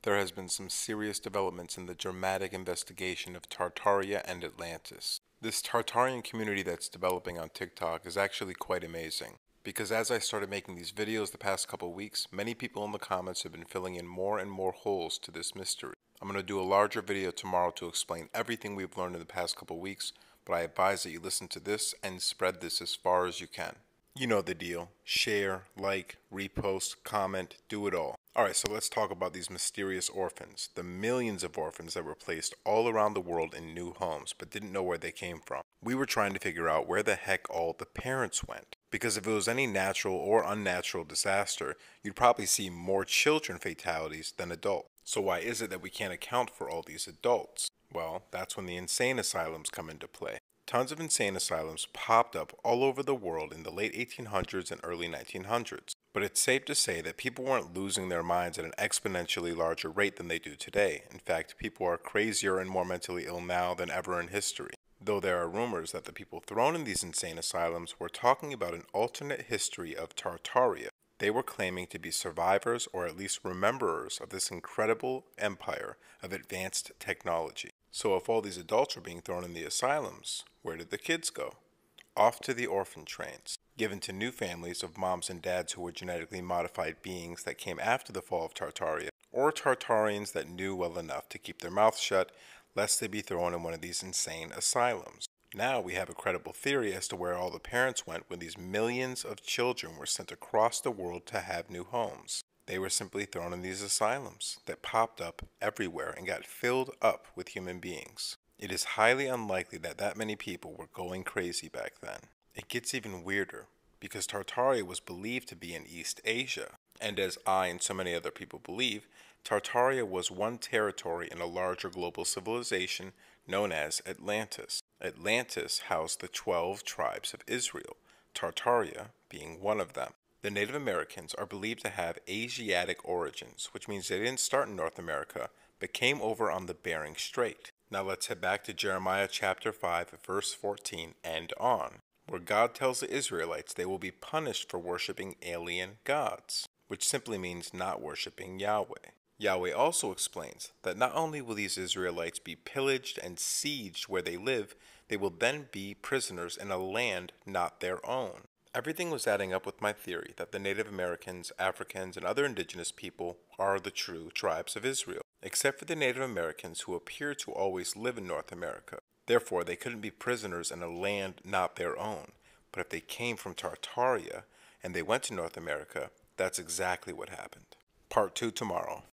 There has been some serious developments in the dramatic investigation of Tartaria and Atlantis. This Tartarian community that's developing on TikTok is actually quite amazing, because as I started making these videos the past couple weeks, many people in the comments have been filling in more and more holes to this mystery. I'm going to do a larger video tomorrow to explain everything we've learned in the past couple weeks, but I advise that you listen to this and spread this as far as you can. You know the deal. Share, like, repost, comment, do it all. Alright, so let's talk about these mysterious orphans, the millions of orphans that were placed all around the world in new homes but didn't know where they came from. We were trying to figure out where the heck all the parents went. Because if it was any natural or unnatural disaster, you'd probably see more children fatalities than adults. So why is it that we can't account for all these adults? Well, that's when the insane asylums come into play. Tons of insane asylums popped up all over the world in the late 1800s and early 1900s. But it's safe to say that people weren't losing their minds at an exponentially larger rate than they do today. In fact, people are crazier and more mentally ill now than ever in history. Though there are rumors that the people thrown in these insane asylums were talking about an alternate history of Tartaria. They were claiming to be survivors or at least rememberers of this incredible empire of advanced technology. So if all these adults were being thrown in the asylums, where did the kids go? Off to the orphan trains, given to new families of moms and dads who were genetically modified beings that came after the fall of Tartaria, or Tartarians that knew well enough to keep their mouths shut lest they be thrown in one of these insane asylums. Now we have a credible theory as to where all the parents went when these millions of children were sent across the world to have new homes. They were simply thrown in these asylums that popped up everywhere and got filled up with human beings. It is highly unlikely that many people were going crazy back then. It gets even weirder, because Tartaria was believed to be in East Asia, and as I and so many other people believe, Tartaria was one territory in a larger global civilization known as Atlantis. Atlantis housed the 12 tribes of Israel, Tartaria being one of them. The Native Americans are believed to have Asiatic origins, which means they didn't start in North America, but came over on the Bering Strait. Now let's head back to Jeremiah chapter 5, verse 14 and on, where God tells the Israelites they will be punished for worshiping alien gods, which simply means not worshiping Yahweh. Yahweh also explains that not only will these Israelites be pillaged and sieged where they live, they will then be prisoners in a land not their own. Everything was adding up with my theory that the Native Americans, Africans, and other indigenous people are the true tribes of Israel, except for the Native Americans who appear to always live in North America. Therefore, they couldn't be prisoners in a land not their own. But if they came from Tartaria and they went to North America, that's exactly what happened. Part 2 tomorrow.